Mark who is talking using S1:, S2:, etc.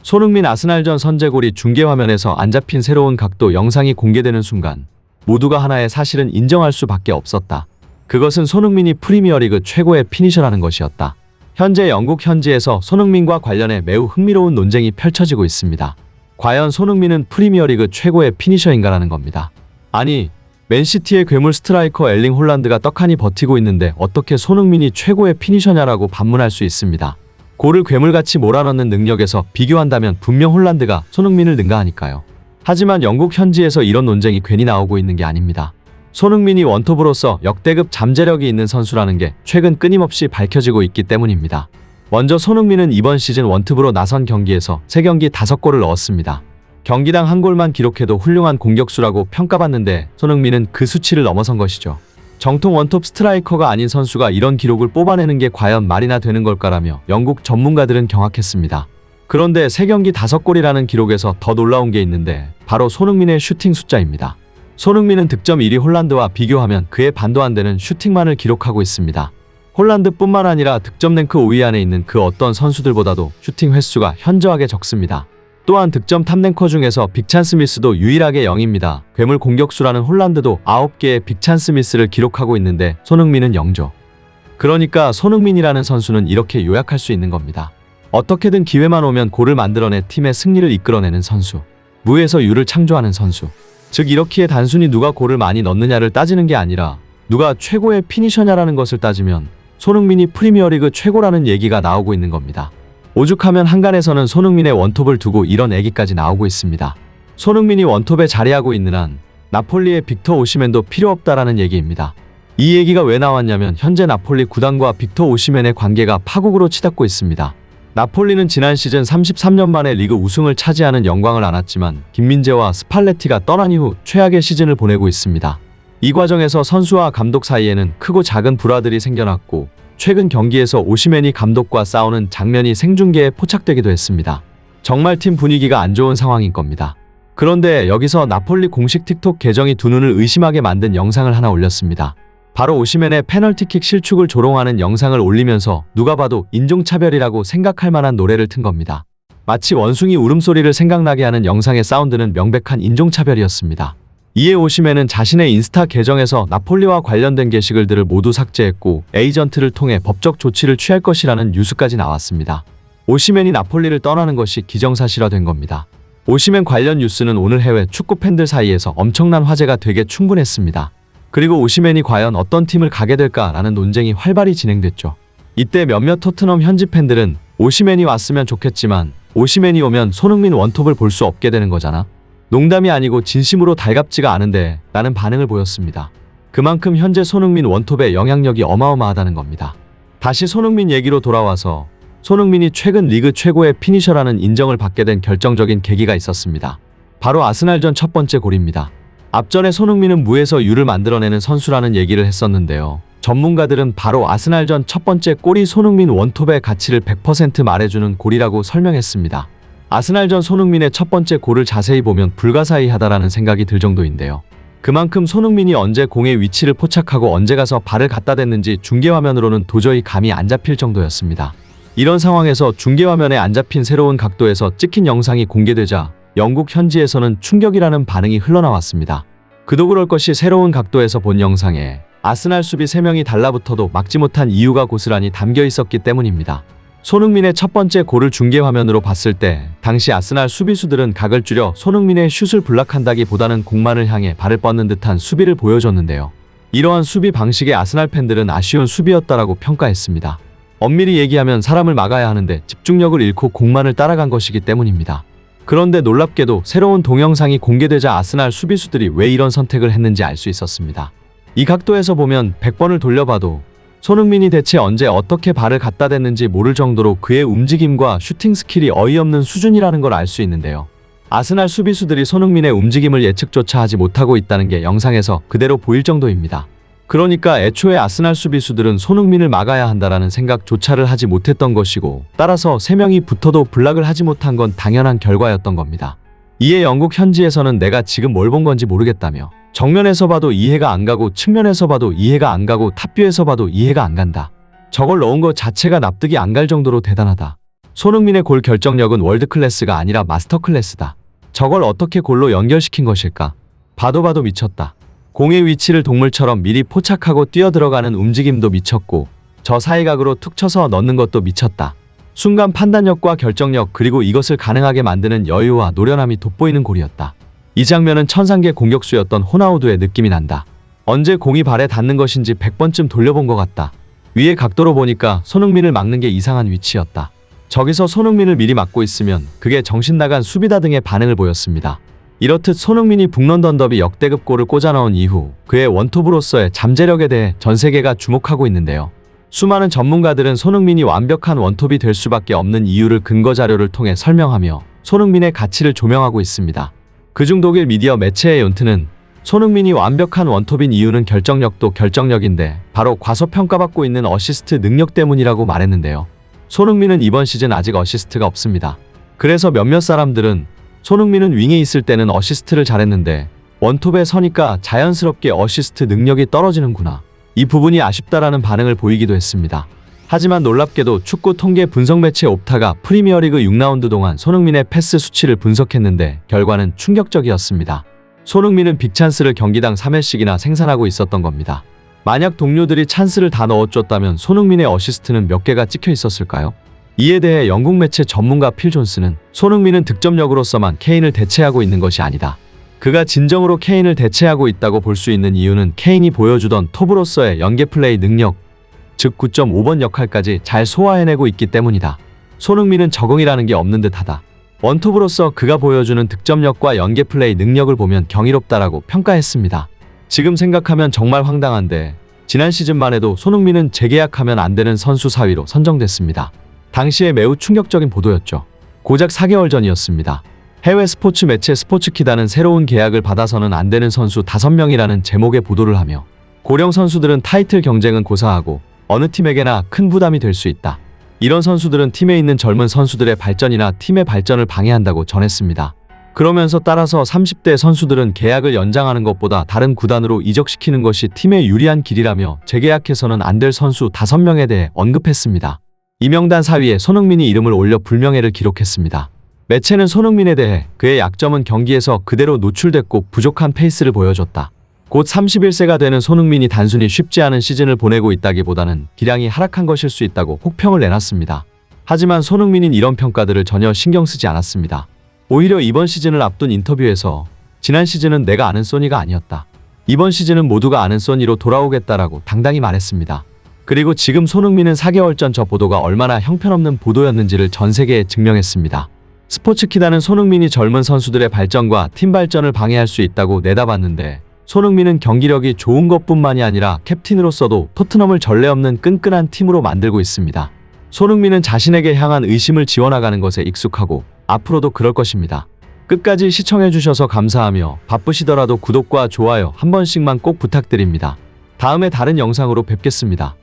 S1: 손흥민 아스날전 선제골이 중계화면에서 안 잡힌 새로운 각도 영상이 공개되는 순간 모두가 하나의 사실은 인정할 수밖에 없었다. 그것은 손흥민이 프리미어리그 최고의 피니셔라는 것이었다. 현재 영국 현지에서 손흥민과 관련해 매우 흥미로운 논쟁이 펼쳐지고 있습니다. 과연 손흥민은 프리미어리그 최고의 피니셔인가라는 겁니다. 아니, 맨시티의 괴물 스트라이커 엘링 홀란드가 떡하니 버티고 있는데 어떻게 손흥민이 최고의 피니셔냐라고 반문할 수 있습니다. 골을 괴물같이 몰아넣는 능력에서 비교한다면 분명 홀란드가 손흥민을 능가하니까요. 하지만 영국 현지에서 이런 논쟁이 괜히 나오고 있는 게 아닙니다. 손흥민이 원톱으로서 역대급 잠재력이 있는 선수라는 게 최근 끊임없이 밝혀지고 있기 때문입니다. 먼저 손흥민은 이번 시즌 원톱으로 나선 경기에서 3경기 5골을 넣었습니다. 경기당 1골만 기록해도 훌륭한 공격수라고 평가받는데 손흥민은 그 수치를 넘어선 것이죠. 정통 원톱 스트라이커가 아닌 선수가 이런 기록을 뽑아내는 게 과연 말이나 되는 걸까라며 영국 전문가들은 경악했습니다. 그런데 3경기 5골이라는 기록에서 더 놀라운 게 있는데 바로 손흥민의 슈팅 숫자입니다. 손흥민은 득점 1위 홀란드와 비교하면 그의 반도 안 되는 슈팅만을 기록하고 있습니다. 홀란드뿐만 아니라 득점 랭크 5위 안에 있는 그 어떤 선수들보다도 슈팅 횟수가 현저하게 적습니다. 또한 득점 탑랭커 중에서 빅찬스 미스도 유일하게 0입니다. 괴물 공격수라는 홀란드도 9개의 빅찬스 미스를 기록하고 있는데 손흥민은 0죠. 그러니까 손흥민이라는 선수는 이렇게 요약할 수 있는 겁니다. 어떻게든 기회만 오면 골을 만들어내 팀의 승리를 이끌어내는 선수. 무에서 유를 창조하는 선수. 즉 이렇기에 단순히 누가 골을 많이 넣느냐를 따지는 게 아니라 누가 최고의 피니셔냐라는 것을 따지면 손흥민이 프리미어리그 최고라는 얘기가 나오고 있는 겁니다. 오죽하면 한간에서는 손흥민의 원톱을 두고 이런 얘기까지 나오고 있습니다. 손흥민이 원톱에 자리하고 있는 한 나폴리의 빅터 오시멘도 필요 없다라는 얘기입니다. 이 얘기가 왜 나왔냐면 현재 나폴리 구단과 빅터 오시멘의 관계가 파국으로 치닫고 있습니다. 나폴리는 지난 시즌 33년 만에 리그 우승을 차지하는 영광을 안았지만 김민재와 스팔레티가 떠난 이후 최악의 시즌을 보내고 있습니다. 이 과정에서 선수와 감독 사이에는 크고 작은 불화들이 생겨났고 최근 경기에서 오시멘이 감독과 싸우는 장면이 생중계에 포착되기도 했습니다. 정말 팀 분위기가 안 좋은 상황인 겁니다. 그런데 여기서 나폴리 공식 틱톡 계정이 두 눈을 의심하게 만든 영상을 하나 올렸습니다. 바로 오시멘의 페널티킥 실축을 조롱하는 영상을 올리면서 누가 봐도 인종차별이라고 생각할 만한 노래를 튼 겁니다. 마치 원숭이 울음소리를 생각나게 하는 영상의 사운드는 명백한 인종차별이었습니다. 이에 오시멘은 자신의 인스타 계정에서 나폴리와 관련된 게시글들을 모두 삭제했고 에이전트를 통해 법적 조치를 취할 것이라는 뉴스까지 나왔습니다. 오시멘이 나폴리를 떠나는 것이 기정사실화된 겁니다. 오시멘 관련 뉴스는 오늘 해외 축구 팬들 사이에서 엄청난 화제가 되게 충분했습니다. 그리고 오시멘이 과연 어떤 팀을 가게 될까라는 논쟁이 활발히 진행됐죠. 이때 몇몇 토트넘 현지 팬들은 오시멘이 왔으면 좋겠지만 오시멘이 오면 손흥민 원톱을 볼 수 없게 되는 거잖아. 농담이 아니고 진심으로 달갑지가 않은데 라는 반응을 보였습니다. 그만큼 현재 손흥민 원톱의 영향력이 어마어마하다는 겁니다. 다시 손흥민 얘기로 돌아와서 손흥민이 최근 리그 최고의 피니셔라는 인정을 받게 된 결정적인 계기가 있었습니다. 바로 아스날전 첫 번째 골입니다. 앞전에 손흥민은 무에서 유를 만들어내는 선수라는 얘기를 했었는데요. 전문가들은 바로 아스날전 첫 번째 골이 손흥민 원톱의 가치를 100% 말해주는 골이라고 설명했습니다. 아스날전 손흥민의 첫 번째 골을 자세히 보면 불가사의하다라는 생각이 들 정도인데요. 그만큼 손흥민이 언제 공의 위치를 포착하고 언제 가서 발을 갖다 댔는지 중계화면으로는 도저히 감이 안 잡힐 정도였습니다. 이런 상황에서 중계화면에 안 잡힌 새로운 각도에서 찍힌 영상이 공개되자 영국 현지에서는 충격이라는 반응이 흘러나왔습니다. 그도 그럴 것이 새로운 각도에서 본 영상에 아스날 수비 3명이 달라붙어도 막지 못한 이유가 고스란히 담겨 있었기 때문입니다. 손흥민의 첫 번째 골을 중계화면으로 봤을 때 당시 아스날 수비수들은 각을 줄여 손흥민의 슛을 블락한다기보다는 공만을 향해 발을 뻗는 듯한 수비를 보여줬는데요. 이러한 수비 방식의 아스날 팬들은 아쉬운 수비였다라고 평가했습니다. 엄밀히 얘기하면 사람을 막아야 하는데 집중력을 잃고 공만을 따라간 것이기 때문입니다. 그런데 놀랍게도 새로운 동영상이 공개되자 아스날 수비수들이 왜 이런 선택을 했는지 알 수 있었습니다. 이 각도에서 보면 100번을 돌려봐도 손흥민이 대체 언제 어떻게 발을 갖다 댔는지 모를 정도로 그의 움직임과 슈팅 스킬이 어이없는 수준이라는 걸 알 수 있는데요. 아스날 수비수들이 손흥민의 움직임을 예측조차 하지 못하고 있다는 게 영상에서 그대로 보일 정도입니다. 그러니까 애초에 아스날 수비수들은 손흥민을 막아야 한다라는 생각조차를 하지 못했던 것이고 따라서 3명이 붙어도 블락을 하지 못한 건 당연한 결과였던 겁니다. 이에 영국 현지에서는 내가 지금 뭘 본 건지 모르겠다며 정면에서 봐도 이해가 안 가고 측면에서 봐도 이해가 안 가고 탑뷰에서 봐도 이해가 안 간다. 저걸 넣은 것 자체가 납득이 안 갈 정도로 대단하다. 손흥민의 골 결정력은 월드클래스가 아니라 마스터클래스다. 저걸 어떻게 골로 연결시킨 것일까? 봐도 미쳤다. 공의 위치를 동물처럼 미리 포착하고 뛰어들어가는 움직임도 미쳤고 저 사이각으로 툭 쳐서 넣는 것도 미쳤다. 순간 판단력과 결정력 그리고 이것을 가능하게 만드는 여유와 노련함이 돋보이는 골이었다. 이 장면은 천상계 공격수였던 호나우두의 느낌이 난다. 언제 공이 발에 닿는 것인지 100번쯤 돌려본 것 같다. 위의 각도로 보니까 손흥민을 막는 게 이상한 위치였다. 저기서 손흥민을 미리 막고 있으면 그게 정신나간 수비다 등의 반응을 보였습니다. 이렇듯 손흥민이 북런던 더비 역대급 골을 꽂아 넣은 이후 그의 원톱으로서의 잠재력에 대해 전 세계가 주목하고 있는데요. 수많은 전문가들은 손흥민이 완벽한 원톱이 될 수밖에 없는 이유를 근거 자료를 통해 설명하며 손흥민의 가치를 조명하고 있습니다. 그중 독일 미디어 매체의 연트는 손흥민이 완벽한 원톱인 이유는 결정력도 결정력인데 바로 과소평가받고 있는 어시스트 능력 때문이라고 말했는데요. 손흥민은 이번 시즌 아직 어시스트가 없습니다. 그래서 몇몇 사람들은 손흥민은 윙에 있을 때는 어시스트를 잘했는데 원톱에 서니까 자연스럽게 어시스트 능력이 떨어지는구나. 이 부분이 아쉽다라는 반응을 보이기도 했습니다. 하지만 놀랍게도 축구 통계 분석 매체 옵타가 프리미어리그 6라운드 동안 손흥민의 패스 수치를 분석했는데 결과는 충격적이었습니다. 손흥민은 빅찬스를 경기당 3회씩이나 생산하고 있었던 겁니다. 만약 동료들이 찬스를 다 넣어줬다면 손흥민의 어시스트는 몇 개가 찍혀 있었을까요? 이에 대해 영국 매체 전문가 필 존스는 손흥민은 득점력으로서만 케인을 대체하고 있는 것이 아니다. 그가 진정으로 케인을 대체하고 있다고 볼 수 있는 이유는 케인이 보여주던 톱으로서의 연계 플레이 능력, 즉 9.5번 역할까지 잘 소화해내고 있기 때문이다. 손흥민은 적응이라는 게 없는 듯하다. 원톱으로서 그가 보여주는 득점력과 연계 플레이 능력을 보면 경이롭다라고 평가했습니다. 지금 생각하면 정말 황당한데 지난 시즌만 해도 손흥민은 재계약하면 안 되는 선수 4위로 선정됐습니다. 당시에 매우 충격적인 보도였죠. 고작 4개월 전이었습니다. 해외 스포츠 매체 스포츠키다는 새로운 계약을 받아서는 안 되는 선수 5명이라는 제목의 보도를 하며 고령 선수들은 타이틀 경쟁은 고사하고 어느 팀에게나 큰 부담이 될 수 있다. 이런 선수들은 팀에 있는 젊은 선수들의 발전이나 팀의 발전을 방해한다고 전했습니다. 그러면서 따라서 30대 선수들은 계약을 연장하는 것보다 다른 구단으로 이적시키는 것이 팀에 유리한 길이라며 재계약해서는 안 될 선수 5명에 대해 언급했습니다. 이 명단 4위에 손흥민이 이름을 올려 불명예를 기록했습니다. 매체는 손흥민에 대해 그의 약점은 경기에서 그대로 노출됐고 부족한 페이스를 보여줬다. 곧 31세가 되는 손흥민이 단순히 쉽지 않은 시즌을 보내고 있다기보다는 기량이 하락한 것일 수 있다고 혹평을 내놨습니다. 하지만 손흥민은 이런 평가들을 전혀 신경 쓰지 않았습니다. 오히려 이번 시즌을 앞둔 인터뷰에서 지난 시즌은 내가 아는 소니가 아니었다. 이번 시즌은 모두가 아는 소니로 돌아오겠다라고 당당히 말했습니다. 그리고 지금 손흥민은 4개월 전 저 보도가 얼마나 형편없는 보도였는지를 전 세계에 증명했습니다. 스포츠키다는 손흥민이 젊은 선수들의 발전과 팀 발전을 방해할 수 있다고 내다봤는데 손흥민은 경기력이 좋은 것뿐만이 아니라 캡틴으로서도 토트넘을 전례 없는 끈끈한 팀으로 만들고 있습니다. 손흥민은 자신에게 향한 의심을 지워나가는 것에 익숙하고 앞으로도 그럴 것입니다. 끝까지 시청해주셔서 감사하며 바쁘시더라도 구독과 좋아요 한 번씩만 꼭 부탁드립니다. 다음에 다른 영상으로 뵙겠습니다.